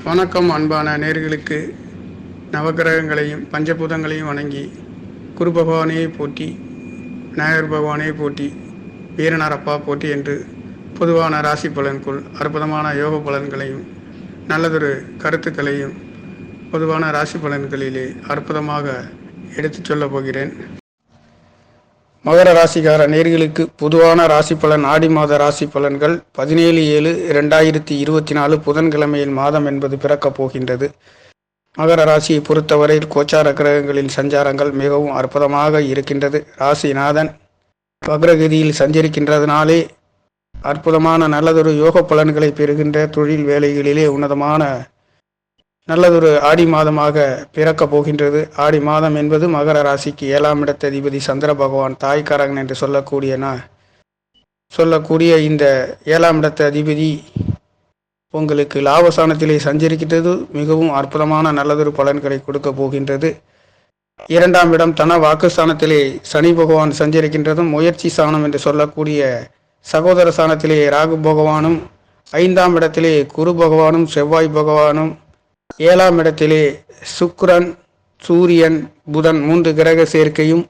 வணக்கம் அன்பான நேர்களுக்கு. நவகிரகங்களையும் பஞ்சபூதங்களையும் வணங்கி குரு பகவானையை போற்றி, விநாயகர் பகவானையை போற்றி, வீரனாரப்பா போற்றி என்று பொதுவான ராசி பலனுக்குள் அற்புதமான யோக பலன்களையும் நல்லதொரு கருத்துக்களையும் பொதுவான ராசி பலன்களிலே அற்புதமாக எடுத்துச் சொல்லப் போகிறேன். மகர ராசிக்கார நேர்களுக்கு பொதுவான ராசி பலன் ஆடி மாத ராசி பலன்கள் 17/7/2024 புதன்கிழமையில் மாதம் என்பது பிறக்கப் போகின்றது. மகர ராசியை பொறுத்தவரையில் கோச்சார கிரகங்களின் சஞ்சாரங்கள் மிகவும் அற்புதமாக இருக்கின்றது. ராசிநாதன் வக்ரகதியில் சஞ்சரிக்கின்றதுனாலே அற்புதமான நல்லதொரு யோக பலன்களை பெறுகின்ற தொழில் வேலைகளிலே உன்னதமான நல்லதொரு ஆடி மாதமாக பிறக்கப் போகின்றது. ஆடி மாதம் என்பது மகர ராசிக்கு 7ஆம் இடத்த அதிபதி சந்திர பகவான் தாய்க்காரகன் என்று சொல்லக்கூடிய இந்த 7ஆம் இடத்த அதிபதி உங்களுக்கு லாபஸ்தானத்திலே சஞ்சரிக்கின்றது. மிகவும் அற்புதமான நல்லதொரு பலன்களை கொடுக்க போகின்றது. 2ஆம் இடம் தன வாக்குஸ்தானத்திலே சனி பகவான் சஞ்சரிக்கின்றதும், முயற்சி ஸ்தானம் என்று சொல்லக்கூடிய சகோதர ஸ்தானத்திலே ராகு பகவானும், 5ஆம் இடத்திலே குரு பகவானும் செவ்வாய் பகவானும், 7ஆம் இடத்திலே சுக்கிரன் சூரியன் புதன் 3 கிரக சேர்க்கையும்,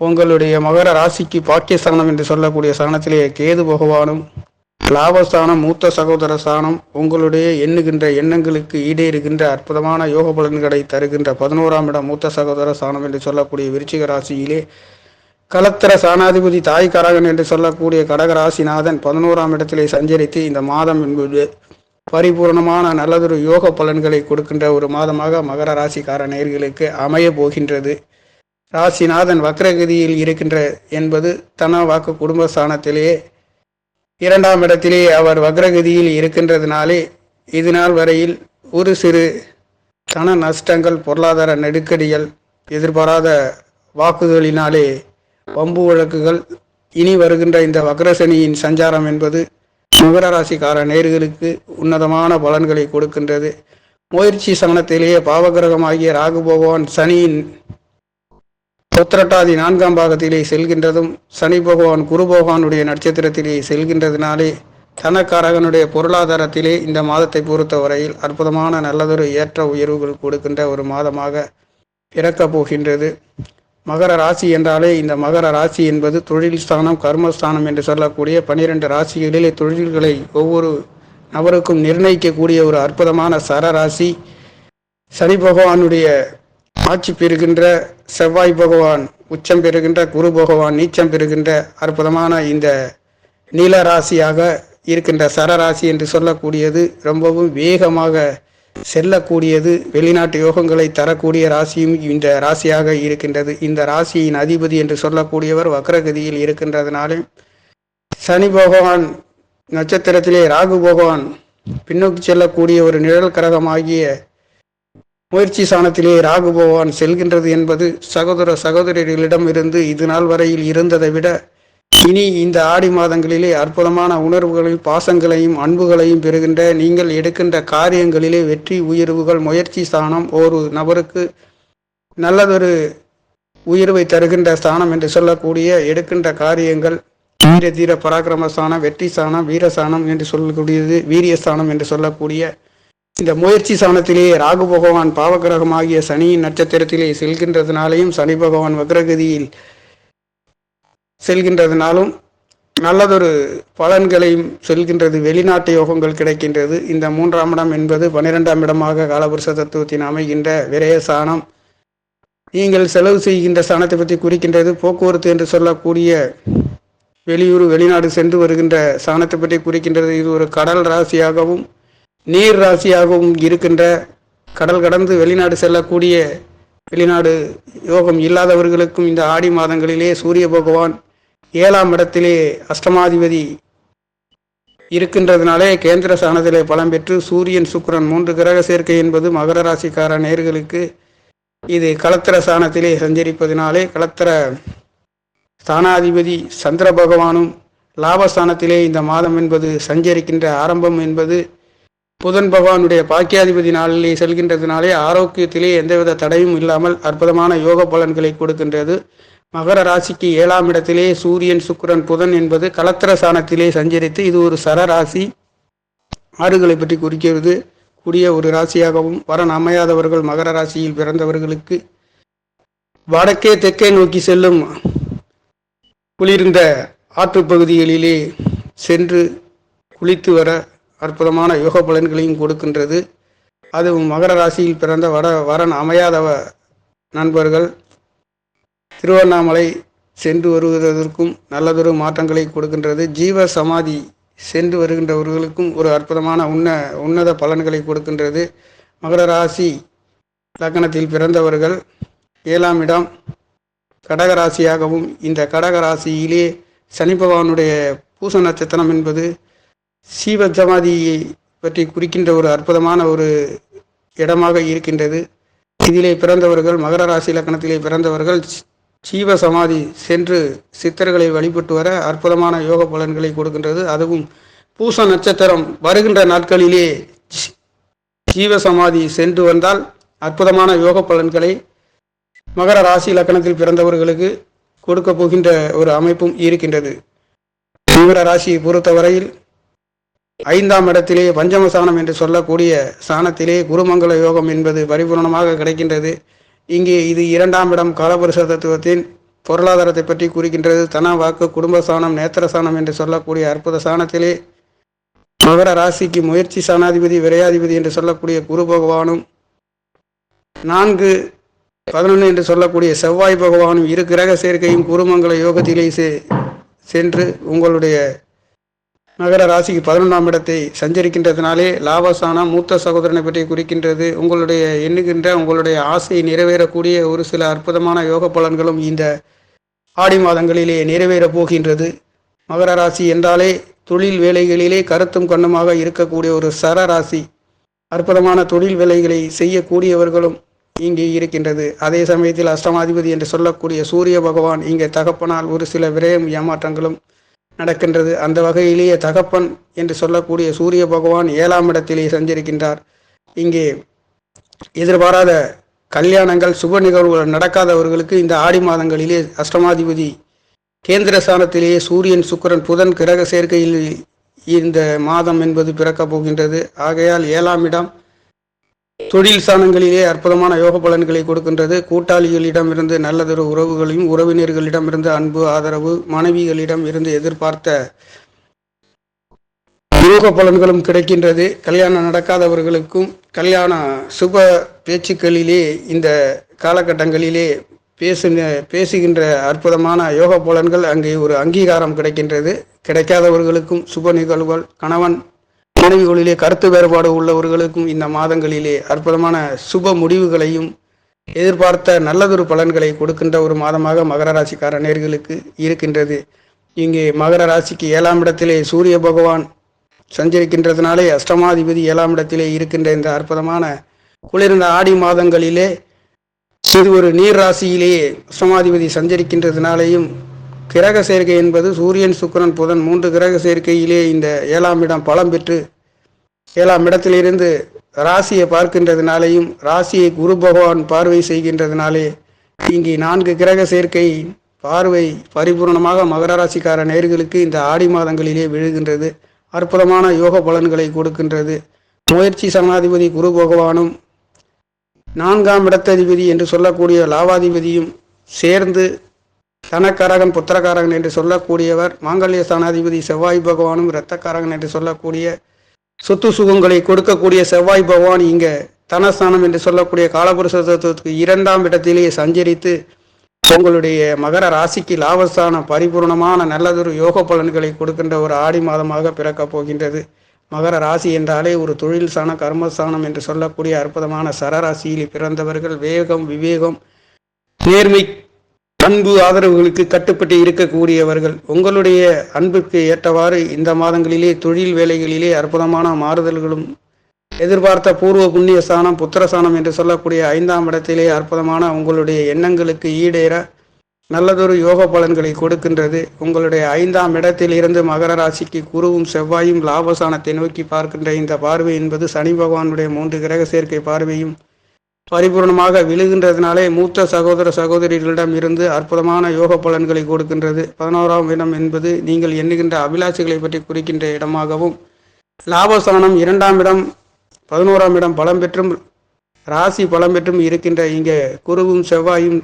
உங்களுடைய மகர ராசிக்கு பாக்கியஸ்தானம் என்று சொல்லக்கூடிய ஸ்தானத்திலே கேது பகவானும், லாபஸ்தானம் மூத்த சகோதர ஸ்தானம் உங்களுடைய எண்ணுகின்ற எண்ணங்களுக்கு ஈடேறுகின்ற அற்புதமான யோக பலன்களை தருகின்ற 11ஆம் இடம் மூத்த சகோதர ஸ்தானம் என்று சொல்லக்கூடிய விருச்சிக ராசியிலே கலத்திர சாணாதிபதி தாய்க்காரகன் என்று சொல்லக்கூடிய கடகராசிநாதன் 11ஆம் இடத்திலே சஞ்சரித்து இந்த மாதம் என்பது பரிபூர்ணமான நல்லதொரு யோக பலன்களை கொடுக்கின்ற ஒரு மாதமாக மகர ராசிக்கார நேயர்களுக்கு அமைய போகின்றது. ராசிநாதன் வக்ரகதியில் இருக்கின்ற என்பது தன வாக்கு குடும்பஸ்தானத்திலேயே 2ஆம் இடத்திலே அவர் வக்ரகதியில் இருக்கின்றதுனாலே இதுநாள் வரையில் ஒரு சிறு தன நஷ்டங்கள், பொருளாதார நெருக்கடிகள், எதிர்பாராத வாக்குகளினாலே வம்பு வழக்குகள், இனி வருகின்ற இந்த வக்ரசனியின் சஞ்சாரம் என்பது மகர ராசிக்கார நேயர்களுக்கு உன்னதமான பலன்களை கொடுக்கின்றது. முயற்சி ஸ்தானத்திலேயே பாவகிரகமாகிய ராகு பகவான் சனியின் உத்திரட்டாதி 4ஆம் பாகத்திலே செல்கின்றதும், சனி பகவான் குரு பகவானுடைய நட்சத்திரத்திலே செல்கின்றதுனாலே தனக்காரகனுடைய பொருளாதாரத்திலே இந்த மாதத்தை பொறுத்தவரையில் அற்புதமான நல்லதொரு ஏற்ற உயர்வுகள் கொடுக்கின்ற ஒரு மாதமாக பிறக்கப் போகின்றது. மகர ராசி என்றாலே இந்த மகர ராசி என்பது தொழில் ஸ்தானம், கர்மஸ்தானம் என்று சொல்லக்கூடிய 12 ராசிகளிலே தொழில்களை ஒவ்வொரு நபருக்கும் நிர்ணயிக்கக்கூடிய ஒரு அற்புதமான சரராசி. சனி பகவானுடைய ஆட்சி பெறுகின்ற, செவ்வாய் பகவான் உச்சம் பெறுகின்ற, குரு பகவான் நீச்சம் பெறுகின்ற அற்புதமான இந்த நீல ராசியாக இருக்கின்ற சரராசி என்று சொல்லக்கூடியது ரொம்பவும் வேகமாக செல்லக்கூடியது, வெளிநாட்டு யோகங்களை தரக்கூடிய ராசியும் இந்த ராசியாக இருக்கின்றது. இந்த ராசியின் அதிபதி என்று சொல்லக்கூடியவர் வக்ரகதியில் இருக்கின்றதுனாலே சனி பகவான் நட்சத்திரத்திலே ராகு பகவான் பின்னோக்கி செல்லக்கூடிய ஒரு நிழல் கிரகமாகிய முயற்சி ஸ்தானத்திலே ராகு பகவான் செல்கின்றது என்பது சகோதரர்களிடம் இருந்து இது நாள் வரையில் இருந்ததை விட இனி இந்த ஆடி மாதங்களிலே அற்புதமான உணர்வுகளையும் பாசங்களையும் அன்புகளையும் பெறுகின்ற, நீங்கள் எடுக்கின்ற காரியங்களிலே வெற்றி உயர்வுகள், முயற்சி ஸ்தானம் ஒரு நபருக்கு நல்லதொரு உயர்வை தருகின்ற ஸ்தானம் என்று சொல்லக்கூடிய எடுக்கின்ற காரியங்கள் வீர தீர பராக்கிரம ஸ்தானம், வெற்றி ஸ்தானம், வீரஸ்தானம் என்று சொல்லக்கூடியது, வீரியஸ்தானம் என்று சொல்லக்கூடிய இந்த முயற்சி ஸ்தானத்திலே ராகு பகவான் பாவகிரகமாகிய சனியின் நட்சத்திரத்திலே செல்கின்றதுனாலையும், சனி பகவான் வக்ரகதியில் செல்கின்றதுனாலும் நல்லதொரு பலன்களையும் செல்கின்றது. வெளிநாட்டு யோகங்கள் கிடைக்கின்றது. இந்த 3ஆம் இடம் என்பது 12ஆம் இடமாக காலபுருஷ தத்துவத்தின் அமைகின்ற விரயஸ்தானம், நீங்கள் செலவு செய்கின்ற ஸ்தானத்தை பற்றி குறிக்கின்றது. போக்குவரத்து என்று சொல்லக்கூடிய வெளியூர் வெளிநாடு சென்று வருகின்ற ஸ்தானத்தை பற்றி குறிக்கின்றது. இது ஒரு கடல் ராசியாகவும் நீர் ராசியாகவும் இருக்கின்ற, கடல் கடந்து வெளிநாடு செல்லக்கூடிய வெளிநாடு யோகம் இல்லாதவர்களுக்கும் இந்த ஆடி மாதங்களிலே சூரிய பகவான் 7ஆம் இடத்திலே அஷ்டமாதிபதி இருக்கின்றதுனாலே கேந்திர ஸ்தானத்திலே பலம் பெற்று சூரியன் சுக்கிரன் 3 கிரக சேர்க்கை என்பது மகர ராசிக்கார நேயர்களுக்கு இது கலத்திர ஸ்தானத்திலே சஞ்சரிப்பதினாலே கலத்திர ஸ்தானாதிபதி சந்திர பகவானும் லாபஸ்தானத்திலே இந்த மாதம் என்பது சஞ்சரிக்கின்ற ஆரம்பம் என்பது புதன் பகவானுடைய பாக்கியாதிபதி நாளிலே செல்கின்றதுனாலே ஆரோக்கியத்திலே எந்தவித தடையும் இல்லாமல் அற்புதமான யோக பலன்களை கொடுக்கின்றது. மகர ராசிக்கு 7ஆம் இடத்திலே சூரியன் சுக்கிரன் புதன் என்பது கலத்திர ஸ்தானத்திலே சஞ்சரித்து இது ஒரு சரராசி. ஆடுகளை பற்றி குறிக்கிறது. கூடிய ஒரு ராசியாகவும், வரன் அமையாதவர்கள் மகர ராசியில் பிறந்தவர்களுக்கு வடக்கே தெற்கே நோக்கி செல்லும் குளிர்ந்த ஆற்றுப்பகுதிகளிலே சென்று குளித்து வர அற்புதமான யோக பலன்களையும் கொடுக்கின்றது. அதுவும் மகர ராசியில் பிறந்த வரன் அமையாத நண்பர்கள் திருவண்ணாமலை சென்று வருவதற்கும் நல்லதொரு மாற்றங்களை கொடுக்கின்றது. ஜீவ சமாதி சென்று வருகின்றவர்களுக்கும் ஒரு அற்புதமான உன்னத பலன்களை கொடுக்கின்றது. மகர ராசி லக்னத்தில் பிறந்தவர்கள் 7ஆம் இடம் கடகராசியாகவும், இந்த கடகராசியிலே சனி பகவானுடைய பூச நட்சத்திரம் என்பது சீவ சமாதியை பற்றி குறிக்கின்ற ஒரு அற்புதமான ஒரு இடமாக இருக்கின்றது. இதிலே பிறந்தவர்கள் மகர ராசி லக்னத்திலே பிறந்தவர்கள் சீவ சமாதி சென்று சித்தர்களை வழிபட்டு வர அற்புதமான யோக பலன்களை கொடுக்கின்றது. அதுவும் பூச நட்சத்திரம் வருகின்ற நாட்களிலே ஜீவ சமாதி சென்று வந்தால் அற்புதமான யோக பலன்களை மகர ராசி லக்னத்தில் பிறந்தவர்களுக்கு கொடுக்க போகின்ற ஒரு அமைப்பும் இருக்கின்றது. மகர ராசியை பொறுத்தவரையில் 5ஆம் இடத்திலே பஞ்சமஸ்தானம் என்று சொல்லக்கூடிய ஸ்தானத்திலே குருமங்கள யோகம் என்பது பரிபூர்ணமாக கிடைக்கின்றது. இங்கே இது 2ஆம் இடம் காலபுருஷ தத்துவத்தின் பொருளாதாரத்தை பற்றி குறிக்கின்றது. தன வாக்கு குடும்பஸ்தானம் நேத்திரஸ்தானம் என்று சொல்லக்கூடிய அற்புத ஸ்தானத்திலே மகர ராசிக்கு முயற்சி ஸ்தானாதிபதி விரையாதிபதி என்று சொல்லக்கூடிய குரு பகவானும் 4-11 என்று சொல்லக்கூடிய செவ்வாய் பகவானும் இரு கிரக சேர்க்கையும் குருமங்கள யோகத்திலே சென்று உங்களுடைய மகர ராசிக்கு 11ஆம் இடத்தை சஞ்சரிக்கின்றதுனாலே லாபஸ்தானம் மூத்த சகோதரனை பற்றி குறிக்கின்றது. உங்களுடைய எண்ணுகின்ற உங்களுடைய ஆசை நிறைவேறக்கூடிய ஒரு சில அற்புதமான யோக பலன்களும் இந்த ஆடி மாதங்களிலே நிறைவேறப் போகின்றது. மகர ராசி என்றாலே தொழில் வேலைகளிலே கருத்தும் கண்ணுமாக இருக்கக்கூடிய ஒரு சர ராசி. அற்புதமான தொழில் வேலைகளை செய்யக்கூடியவர்களும் இங்கே இருக்கின்றது. அதே சமயத்தில் அஷ்டமாதிபதி என்று சொல்லக்கூடிய சூரிய பகவான் இங்கே தகப்பனால் ஒரு சில விரயம் ஏமாற்றங்களும் நடக்கின்றது. அந்த வகையிலேயே தகப்பன் என்று சொல்லக்கூடிய சூரிய பகவான் 7ஆம் இடத்திலே சஞ்சரிக்கின்றார். இங்கே எதிர்பாராத கல்யாணங்கள் சுப நிகழ்வுகள் நடக்காதவர்களுக்கு இந்த ஆடி மாதங்களிலே அஷ்டமாதிபதி கேந்திர ஸ்தானத்திலேயே சூரியன் சுக்கிரன் புதன் கிரக சேர்க்கையில் இந்த மாதம் என்பது பிறக்கப் போகின்றது. ஆகையால் 7ஆம் இடம் தொழில் ஸ்தானங்களிலே அற்புதமான யோக பலன்களை கொடுக்கின்றது. கூட்டாளிகளிடம் இருந்து நல்லதொரு உறவுகளையும், உறவினர்களிடமிருந்து அன்பு ஆதரவு, மனைவிகளிடம் இருந்து எதிர்பார்த்த யோக பலன்களும் கிடைக்கின்றது. கல்யாணம் நடக்காதவர்களுக்கும் கல்யாண சுப பேச்சுக்களிலே இந்த காலகட்டங்களிலே பேசுகின்ற அற்புதமான யோக பலன்கள் அங்கே ஒரு அங்கீகாரம் கிடைக்கின்றது. கிடைக்காதவர்களுக்கும் சுப நிகழ்வுகள், கணவன் மனைவிகளிலே கருத்து வேறுபாடு உள்ளவர்களுக்கும் இந்த மாதங்களிலே அற்புதமான சுப முடிவுகளையும் எதிர்பார்த்த நல்லதொரு பலன்களை கொடுக்கின்ற ஒரு மாதமாக மகர ராசிக்கார நேயர்களுக்கு இருக்கின்றது. இங்கே மகர ராசிக்கு 7ஆம் இடத்திலே சூரிய பகவான் சஞ்சரிக்கின்றதுனாலே அஷ்டமாதிபதி 7ஆம் இடத்திலே இருக்கின்ற இந்த அற்புதமான குளிர்ந்த ஆடி மாதங்களிலே இது ஒரு நீர் ராசியிலேயே அஷ்டமாதிபதி சஞ்சரிக்கின்றதுனாலேயும் கிரக சேர்க்கை என்பது சூரியன் சுக்கிரன் புதன் 3 கிரக சேர்க்கையிலே இந்த 7ஆம் இடம் பலம் பெற்று 7ஆம் இடத்திலிருந்து ராசியை பார்க்கின்றதுனாலேயும் ராசியை குரு பகவான் பார்வை செய்கின்றதுனாலே இங்கே 4 கிரக சேர்க்கை பார்வை பரிபூர்ணமாக மகர ராசிக்கார நேயர்களுக்கு இந்த ஆடி மாதங்களிலே விழுகின்றது. அற்புதமான யோக பலன்களை கொடுக்கின்றது. முயற்சி சனாதிபதி குரு பகவானும் 4ஆம் இடத்ததிபதி என்று சொல்லக்கூடிய லாவாதிபதியும் சேர்ந்து தனக்காரகன் புத்திரக்காரகன் என்று சொல்லக்கூடியவர், மாங்கல்ய ஸ்தானாதிபதி செவ்வாய் பகவானும் இரத்தக்காரகன் என்று சொல்லக்கூடிய சொத்து சுகங்களை கொடுக்கக்கூடிய செவ்வாய் பகவான் இங்கே தனஸ்தானம் என்று சொல்லக்கூடிய காலபுருஷ தத்துவத்துக்கு 2ஆம் இடத்திலே சஞ்சரித்து உங்களுடைய மகர ராசிக்கு லாபஸ்தான பரிபூர்ணமான நல்லதொரு யோக பலன்களை கொடுக்கின்ற ஒரு ஆடி மாதமாக பிறக்கப் போகின்றது. மகர ராசி என்றாலே ஒரு தொழில் ஸ்தான கர்மஸ்தானம் என்று சொல்லக்கூடிய அற்புதமான சரராசியில் பிறந்தவர்கள் வேகம், விவேகம், நேர்மை, அன்பு ஆதரவுகளுக்கு கட்டுப்பட்டு இருக்கக்கூடியவர்கள். உங்களுடைய அன்புக்கு ஏற்றவாறு இந்த மாதங்களிலே தொழில் வேலைகளிலே அற்புதமான மாறுதல்களும் எதிர்பார்த்த பூர்வ புண்ணிய ஸ்தானம் புத்திரஸ்தானம் என்று சொல்லக்கூடிய 5ஆம் இடத்திலே அற்புதமான உங்களுடைய எண்ணங்களுக்கு ஈடேற நல்லதொரு யோக பலன்களை கொடுக்கின்றது. உங்களுடைய 5ஆம் இடத்தில் இருந்து மகர ராசிக்கு குருவும் செவ்வாயும் லாபஸ்தானத்தை நோக்கி பார்க்கின்ற இந்த பார்வை என்பது சனி பகவானுடைய 3 கிரக சேர்க்கை பார்வையும் பரிபூர்ணமாக விழுகின்றதுனாலே மூத்த சகோதர சகோதரிகளிடம் இருந்து அற்புதமான யோக பலன்களை கொடுக்கின்றது. 11ஆம் இடம் என்பது நீங்கள் எண்ணுகின்ற அபிலாஷைகளை பற்றி குறிக்கின்ற இடமாகவும், லாபஸ்தானம் 2ஆம் இடம் 11ஆம் இடம் பலம் பெற்றும் ராசி பலம் பெற்றும் இருக்கின்ற இங்கே குருவும் செவ்வாயும்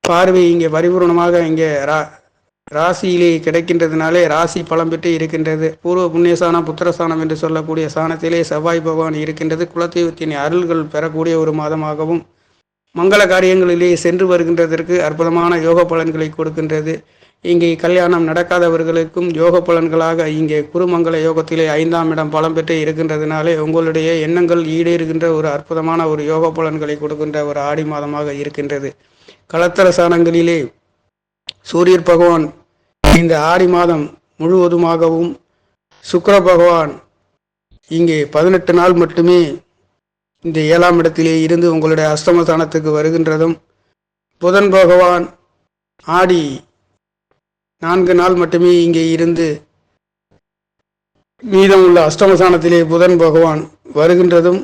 பார்வை இங்கே பரிபூர்ணமாக இங்கே ராசியிலே கிடைக்கின்றதுனாலே ராசி பலம் பெற்று இருக்கின்றது. பூர்வ புண்ணியஸ்தானம் புத்திரஸ்தானம் என்று சொல்லக்கூடிய ஸ்தானத்திலே செவ்வாய் பகவான் இருக்கின்றது. குலதெய்வத்தின் அருள்கள் பெறக்கூடிய ஒரு மாதமாகவும் மங்கள காரியங்களிலே சென்று வருகின்றதற்கு அற்புதமான யோக பலன்களை கொடுக்கின்றது. இங்கே கல்யாணம் நடக்காதவர்களுக்கும் யோக பலன்களாக இங்கே குருமங்கல யோகத்திலே 5ஆம் இடம் பலம் பெற்று இருக்கின்றதுனாலே உங்களுடைய எண்ணங்கள் ஈடேறுகின்ற ஒரு அற்புதமான ஒரு யோக பலன்களை கொடுக்கின்ற ஒரு ஆடி மாதமாக இருக்கின்றது. களத்திர சாணங்களிலே சூரியர் பகவான் இந்த ஆடி மாதம் முழுவதுமாகவும் சுக்கிர பகவான் இங்கே 18 நாள் மட்டுமே இந்த 7ஆம் இடத்திலே இருந்து உங்களுடைய அஷ்டமஸ்தானத்துக்கு வருகின்றதும், புதன் பகவான் ஆடி 4 நாள் மட்டுமே இங்கே இருந்து மீதம் உள்ள அஷ்டமஸ்தானத்திலே புதன் பகவான் வருகின்றதும்,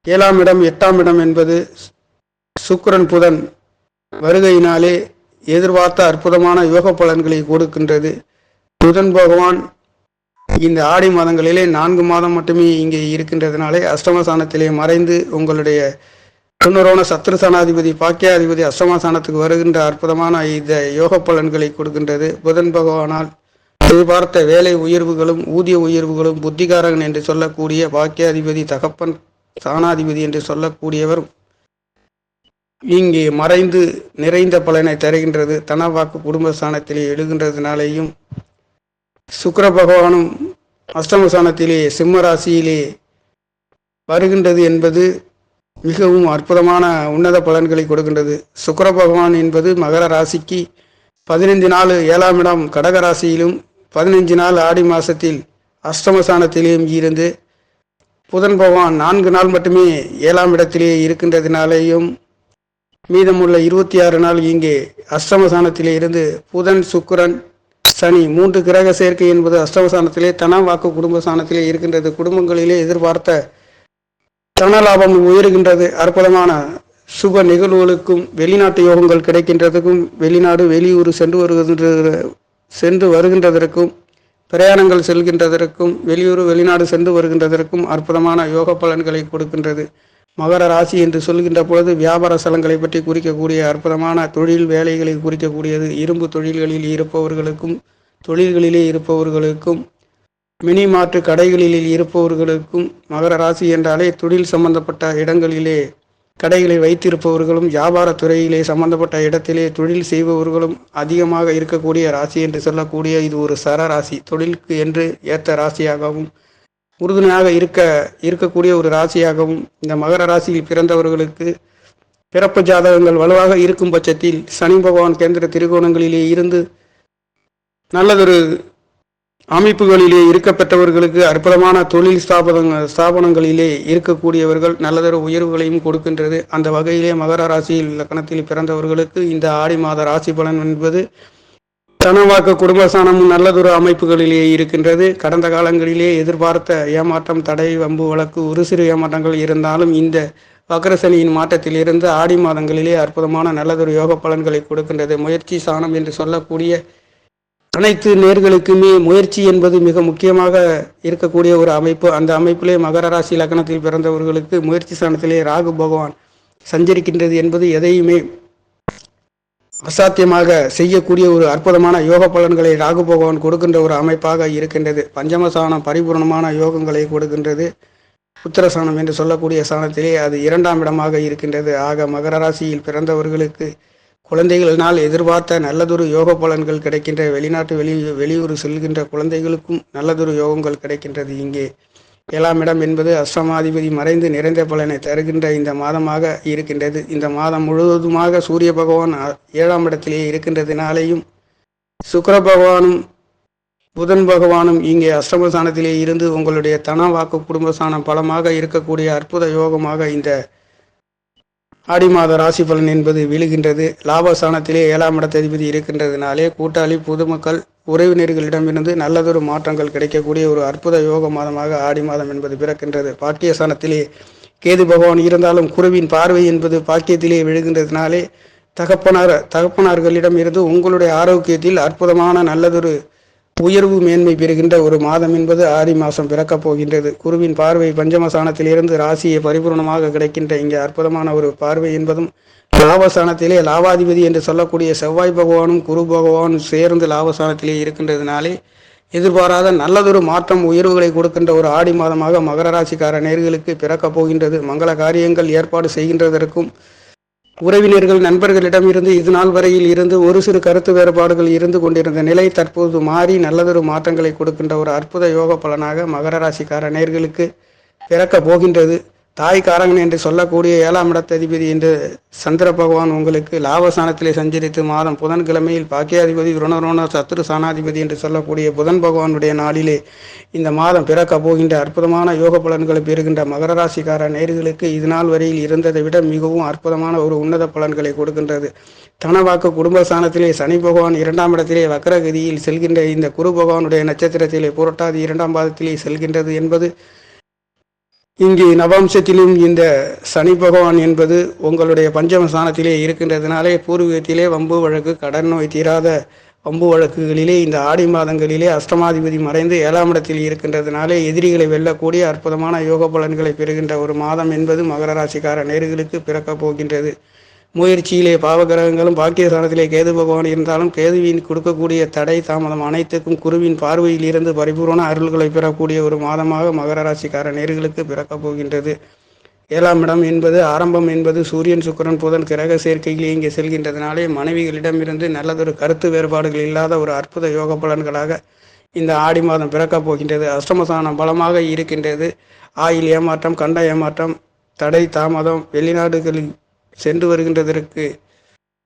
7ஆம் இடம் 8ஆம் இடம் என்பது சுக்கிரன் புதன் வருகையினாலே எதிர்பார்த்த அற்புதமான யோக பலன்களை கொடுக்கின்றது. புதன் பகவான் இந்த ஆடி மாதங்களிலே 4 மாதம் மட்டுமே இங்கே இருக்கின்றதுனாலே அஷ்டமஸ்தானத்திலே மறைந்து உங்களுடைய துணரோண சத்ருசானாதிபதி பாக்கியாதிபதி அஷ்டமஸ்தானத்துக்கு வருகின்ற அற்புதமான இந்த யோக பலன்களை கொடுக்கின்றது. புதன் பகவானால் எதிர்பார்த்த வேலை உயர்வுகளும் ஊதிய உயர்வுகளும் புத்திகாரகன் என்று சொல்லக்கூடிய பாக்கியாதிபதி தகப்பன் ஸ்தானாதிபதி என்று சொல்லக்கூடியவர் இங்கே மறைந்து நிறைந்த பலனை தருகின்றது. தனவாக்கு குடும்பஸ்தானத்திலே எழுகின்றதுனாலேயும் சுக்கிர பகவானும் அஷ்டமஸ்தானத்திலே சிம்ம ராசியிலே வருகின்றது என்பது மிகவும் அற்புதமான உன்னத பலன்களை கொடுக்கின்றது. சுக்கிர பகவான் என்பது மகர ராசிக்கு 15 நாள் 7ஆம் இடம் கடக ராசியிலும் 15 நாள் ஆடி மாதத்தில் அஷ்டமஸ்தானத்திலேயும் இருந்து, புதன் பகவான் 4 நாள் மட்டுமே 7ஆம் இடத்திலே இருக்கின்றதினாலேயும் மீதமுள்ள 26 நாள் இங்கே அஷ்டமஸ்தானத்திலே இருந்து புதன் சுக்கிரன் சனி 3 கிரக சேர்க்கை என்பது அஷ்டமஸ்தானத்திலே தனவாக்கு குடும்பஸ்தானத்திலே இருக்கின்றது. குடும்பங்களிலே எதிர்பார்த்த தனலாபம் உயர்கின்றது. அற்புதமான சுப நிகழ்வுகளுக்கும் வெளிநாட்டு யோகங்கள் கிடைக்கின்றதுக்கும், வெளிநாடு வெளியூர் சென்று வருகின்றதற்கும், பிரயாணங்கள் செல்கின்றதற்கும், வெளியூர் வெளிநாடு சென்று வருகின்றதற்கும் அற்புதமான யோக பலன்களை கொடுக்கின்றது. மகர ராசி என்று சொல்கின்ற பொழுது வியாபார ஸ்தலங்களை பற்றி குறிக்கக்கூடிய அற்புதமான தொழில் வேலைகளை குறிக்கக்கூடியது. இரும்பு தொழில்களில் இருப்பவர்களுக்கும், தொழில்களிலே இருப்பவர்களுக்கும், மினி மாற்று கடைகளில் இருப்பவர்களுக்கும், மகர ராசி என்றாலே தொழில் சம்பந்தப்பட்ட இடங்களிலே கடைகளை வைத்திருப்பவர்களும், வியாபார துறையிலே சம்பந்தப்பட்ட இடத்திலே தொழில் செய்பவர்களும் அதிகமாக இருக்கக்கூடிய ராசி என்று சொல்லக்கூடிய இது ஒரு சர ராசி. தொழிலுக்கு என்று ஏற்ற ராசியாகவும் உறுதுணையாக இருக்கக்கூடிய ஒரு ராசியாகவும் இந்த மகர ராசியில் பிறந்தவர்களுக்கு பிறப்பு ஜாதகங்கள் வலுவாக இருக்கும் பட்சத்தில் சனி பகவான் கேந்திர திரிகோணங்களிலே இருந்து நல்லதொரு அமைப்புகளிலே இருக்கப்பெற்றவர்களுக்கு அற்புதமான தொழில் ஸ்தாபனங்களிலே இருக்கக்கூடியவர்கள் நல்லதொரு உயர்வுகளையும் கொடுக்கின்றது. அந்த வகையிலே மகர ராசியில் லக்னத்தில் பிறந்தவர்களுக்கு இந்த ஆடி மாத ராசி பலன் என்பது தனவாக்கு குடும்பஸ்தானமும் நல்லதொரு அமைப்புகளிலே இருக்கின்றது. கடந்த காலங்களிலே எதிர்பார்த்த ஏமாற்றம், தடை, வம்பு வழக்கு ஒரு சிறு ஏமாற்றங்கள் இருந்தாலும் இந்த வக்ரசனியின் மாற்றத்திலிருந்து ஆடி மாதங்களிலே அற்புதமான நல்லதொரு யோக பலன்களை கொடுக்கின்றது. முயற்சி ஸ்தானம் என்று சொல்லக்கூடிய அனைத்து நேர்களுக்குமே முயற்சி என்பது மிக முக்கியமாக இருக்கக்கூடிய ஒரு அமைப்பு. அந்த அமைப்பிலே மகர ராசி லக்னத்தில் பிறந்தவர்களுக்கு முயற்சி ஸ்தானத்திலே ராகு பகவான் சஞ்சரிக்கின்றது என்பது எதையுமே அசாத்தியமாக செய்யக்கூடிய ஒரு அற்புதமான யோக பலன்களை ராகு பகவான் கொடுக்கின்ற ஒரு அமைப்பாக இருக்கின்றது. பஞ்சமசானம் பரிபூர்ணமான யோகங்களை கொடுக்கின்றது. புத்திரசானம் என்று சொல்லக்கூடிய சாணத்திலே அது 2ஆம் இடமாக இருக்கின்றது. ஆக மகர ராசியில் பிறந்தவர்களுக்கு குழந்தைகளினால் எதிர்பார்த்த நல்லதொரு யோக பலன்கள் கிடைக்கின்ற, வெளிநாட்டு வெளியூர் செல்கின்ற குழந்தைகளுக்கும் நல்லதொரு யோகங்கள் கிடைக்கின்றது. இங்கே 7ஆம் இடம் என்பது அஷ்டமாதிபதி மறைந்து நிறைந்த பலனை தருகின்ற இந்த மாதமாக இருக்கின்றது. இந்த மாதம் முழுவதுமாக சூரிய பகவான் 7ஆம் இடத்திலே இருக்கின்றதினாலேயும் சுக்கிர பகவானும் புதன் பகவானும் இங்கே அஷ்டமஸ்தானத்திலே இருந்து உங்களுடைய தன வாக்கு குடும்பஸ்தானம் பலமாக இருக்கக்கூடிய அற்புத யோகமாக இந்த ஆடி மாத ராசி பலன் என்பது விழுகின்றது. லாபஸ்தானத்திலே 7ஆம் இடத்ததிபதி இருக்கின்றதினாலே கூட்டாளி, பொதுமக்கள், உறவினர்களிடமிருந்து நல்லதொரு மாற்றங்கள் கிடைக்கக்கூடிய ஒரு அற்புத யோக மாதமாக ஆடி மாதம் என்பது பிறக்கின்றது. பாக்கியஸ்தானத்திலே கேது பகவான் இருந்தாலும் குருவின் பார்வை என்பது பாக்கியத்திலே விழுகின்றதினாலே தகப்பனார்களிடம் இருந்து உங்களுடைய ஆரோக்கியத்தில் அற்புதமான நல்லதொரு உயர்வு மேன்மை பெறுகின்ற ஒரு மாதம் என்பது ஆடி மாதம் பிறக்கப் போகின்றது. குருவின் பார்வை பஞ்சமஸ்தானத்திலிருந்து ராசியை பரிபூர்ணமாக கிடைக்கின்ற இங்கே அற்புதமான ஒரு பார்வை என்பதும் லாபஸ்தானத்திலே லாபாதிபதி என்று சொல்லக்கூடிய செவ்வாய் பகவானும் குரு பகவானும் சேர்ந்து லாபஸ்தானத்திலே இருக்கின்றதுனாலே எதிர்பாராத நல்லதொரு மாற்றம் உயர்வுகளை கொடுக்கின்ற ஒரு ஆடி மாதமாக மகர ராசிக்கார நேர்களுக்கு பிறக்கப் போகின்றது. மங்கள காரியங்கள் ஏற்பாடு செய்கின்றதற்கும் உறவினர்கள் நண்பர்களிடமிருந்து இது நாள் வரையில் இருந்து ஒரு சிறு கருத்து வேறுபாடுகள் இருந்து கொண்டிருந்த நிலை தற்போது மாறி நல்லதொரு மாற்றங்களை கொடுக்கின்ற ஒரு அற்புத யோக பலனாக மகர ராசிக்கார நேர்களுக்கு பிறக்கப் போகின்றது. தாய்க்காரகன் என்று சொல்லக்கூடிய 7ஆம் இடத்ததிபதி என்று சந்திர பகவான் உங்களுக்கு லாபஸ்தானத்திலே சஞ்சரித்து மாதம் புதன்கிழமையில் பாக்கியாதிபதி ருணரோண சத்துரு சாணாதிபதி என்று சொல்லக்கூடிய புதன் பகவானுடைய நாளிலே இந்த மாதம் பிறக்கப் போகின்ற அற்புதமான யோக பலன்களை பெறுகின்ற மகர ராசிக்கார நேர்களுக்கு இது நாள் வரையில் இருந்ததை விட மிகவும் அற்புதமான ஒரு உன்னத பலன்களை கொடுக்கின்றது. தனவாக்கு குடும்பஸ்தானத்திலே சனி பகவான் 2ஆம் இடத்திலே வக்கரகதியில் செல்கின்ற இந்த குரு பகவானுடைய நட்சத்திரத்திலே புரட்டாதி 2ஆம் பாதத்திலே செல்கின்றது என்பது இங்கே நவாம்சத்திலும் இந்த சனி பகவான் என்பது உங்களுடைய பஞ்சமஸ்தானத்திலே இருக்கின்றதுனாலே பூர்வீகத்திலே வம்பு வழக்கு கடன் நோய் தீராத வம்பு வழக்குகளிலே இந்த ஆடி மாதங்களிலே அஷ்டமாதிபதி மறைந்து 7ஆம் இடத்தில் இருக்கின்றதுனாலே எதிரிகளை வெல்லக்கூடிய அற்புதமான யோக பலன்களை பெறுகின்ற ஒரு மாதம் என்பது மகர ராசிக்கார நேர்களுக்கு பிறக்கப் போகின்றது. முயற்சியிலே பாவகிரகங்களும் பாக்கியஸ்தானத்திலே கேது பகவான் இருந்தாலும் கேதுவின் கொடுக்கக்கூடிய தடை தாமதம் அனைத்துக்கும் குருவின் பார்வையில் இருந்து பரிபூர்ண அருள்களை பெறக்கூடிய ஒரு மாதமாக மகர ராசிக்கார நேர்களுக்கு பிறக்கப் போகின்றது. 7ஆம் இடம் என்பது ஆரம்பம் என்பது சூரியன் சுக்கிரன் புதன் கிரக சேர்க்கையில் இங்கே செல்கின்றதுனாலே மனைவிகளிடமிருந்து நல்லதொரு கருத்து வேறுபாடுகள் இல்லாத ஒரு அற்புத யோக பலன்களாக இந்த ஆடி மாதம் பிறக்கப் போகின்றது. அஷ்டமஸ்தானம் பலமாக இருக்கின்றது. ஆயில் ஏமாற்றம், கண்ட ஏமாற்றம், தடை தாமதம், வெளிநாடுகளில் சென்று வருகின்றதற்கு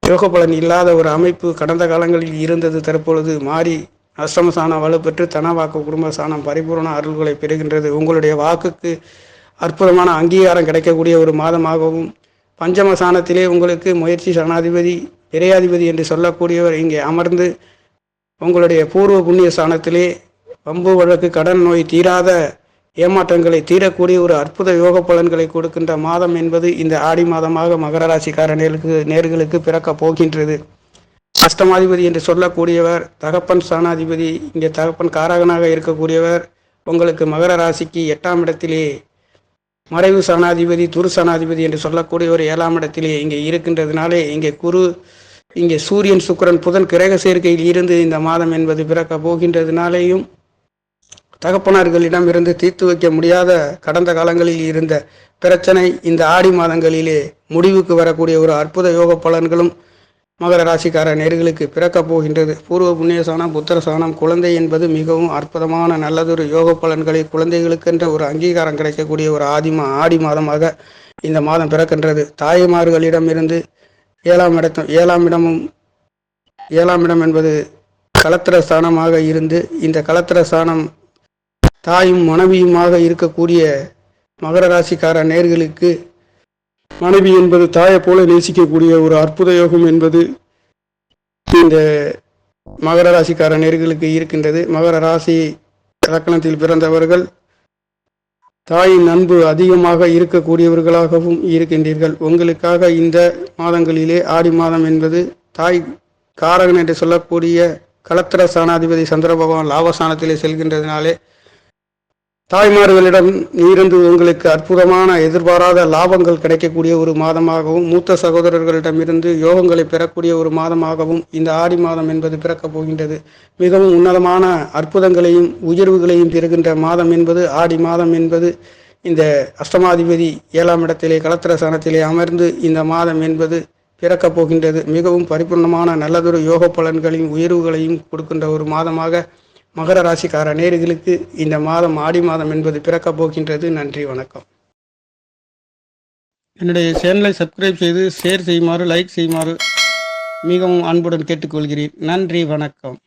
யோக பலன் இல்லாத ஒரு அமைப்பு கடந்த காலங்களில் இருந்தது தற்பொழுது மாறி அஷ்டமஸ்தானம் வலுப்பெற்று தனவாக்கு குடும்பஸ்தானம் பரிபூர்ண அருள்களை பெறுகின்றது. உங்களுடைய வாக்குக்கு அற்புதமான அங்கீகாரம் கிடைக்கக்கூடிய ஒரு மாதமாகவும் பஞ்சமஸ்தானத்திலே உங்களுக்கு முயற்சி சனாதிபதி விரையாதிபதி என்று சொல்லக்கூடியவர் இங்கே அமர்ந்து உங்களுடைய பூர்வ புண்ணிய ஸ்தானத்திலே வம்பு வழக்கு கடன் நோய் தீராத ஏமாற்றங்களை தீரக்கூடிய ஒரு அற்புத யோக பலன்களை கொடுக்கின்ற மாதம் என்பது இந்த ஆடி மாதமாக மகர ராசிக்கார நேர்களுக்கு பிறக்கப் போகின்றது. அஷ்டமாதிபதி என்று சொல்லக்கூடியவர் தகப்பன் ஸ்தானாதிபதி, இங்கே தகப்பன் காரகனாக இருக்கக்கூடியவர் உங்களுக்கு மகர ராசிக்கு 8ஆம் இடத்திலே மறைவு சனாதிபதி துரு சனாதிபதி என்று சொல்லக்கூடிய ஒரு 7ஆம் இடத்திலே இங்கே இருக்கின்றதுனாலே இங்கே சூரியன் சுக்கிரன் புதன் கிரக சேர்க்கையில் இருந்து இந்த மாதம் என்பது பிறக்க போகின்றதுனாலேயும் தகப்பனார்களிடமிருந்து தீர்த்து வைக்க முடியாத கடந்த காலங்களில் இருந்த பிரச்சனை இந்த ஆடி மாதங்களிலே முடிவுக்கு வரக்கூடிய ஒரு அற்புத யோக பலன்களும் மகர ராசிக்கார நேர்களுக்கு பிறக்கப் போகின்றது. பூர்வ புண்ணியசானம் புத்திரசானம் குழந்தை என்பது மிகவும் அற்புதமான நல்லதொரு யோக பலன்களை குழந்தைகளுக்கென்ற ஒரு அங்கீகாரம் கிடைக்கக்கூடிய ஒரு ஆடி மாதமாக இந்த மாதம் பிறக்கின்றது. தாய்மார்களிடமிருந்து 7ஆம் இடம் என்பது கலத்திர ஸ்தானமாக இருந்து இந்த கலத்திர ஸ்தானம் தாயும் மனைவியுமாக இருக்கக்கூடிய மகர ராசிக்கார நேர்களுக்கு மனைவி என்பது தாயை போல நேசிக்கக்கூடிய ஒரு அற்புத யோகம் என்பது இந்த மகர ராசிக்கார நேர்களுக்கு இருக்கின்றது. மகர ராசி இலக்கணத்தில் பிறந்தவர்கள் தாயின் அன்பு அதிகமாக இருக்கக்கூடியவர்களாகவும் இருக்கின்றீர்கள். உங்களுக்காக இந்த மாதங்களிலே ஆடி மாதம் என்பது தாய் காரகன் என்று சொல்லக்கூடிய கலத்திர ஸ்தானாதிபதி சந்திர பகவான் லாபஸ்தானத்திலே செல்கின்றதுனாலே தாய்மார்களிடம் இருந்து உங்களுக்கு அற்புதமான எதிர்பாராத லாபங்கள் கிடைக்கக்கூடிய ஒரு மாதமாகவும் மூத்த சகோதரர்களிடமிருந்து யோகங்களை பெறக்கூடிய ஒரு மாதமாகவும் இந்த ஆடி மாதம் என்பது பிறக்கப் போகின்றது. மிகவும் உன்னதமான அற்புதங்களையும் உயர்வுகளையும் பெறுகின்ற மாதம் என்பது ஆடி மாதம் என்பது இந்த அஷ்டமாதிபதி 7ஆம் இடத்திலே கலத்திர ஸ்தானத்திலே அமர்ந்து இந்த மாதம் என்பது பிறக்கப் போகின்றது. மிகவும் பரிபூர்ணமான நல்லதொரு யோக பலன்களையும் உயர்வுகளையும் கொடுக்கின்ற ஒரு மாதமாக மகர ராசிக்கார நேர்களுக்கு இந்த மாதம் ஆடி மாதம் என்பது பிறக்கப் போகின்றது. நன்றி, வணக்கம். என்னுடைய சேனலை சப்ஸ்கிரைப் செய்து ஷேர் செய்யுமாறு லைக் செய்யுமாறு மிகவும் அன்புடன் கேட்டுக்கொள்கிறேன். நன்றி, வணக்கம்.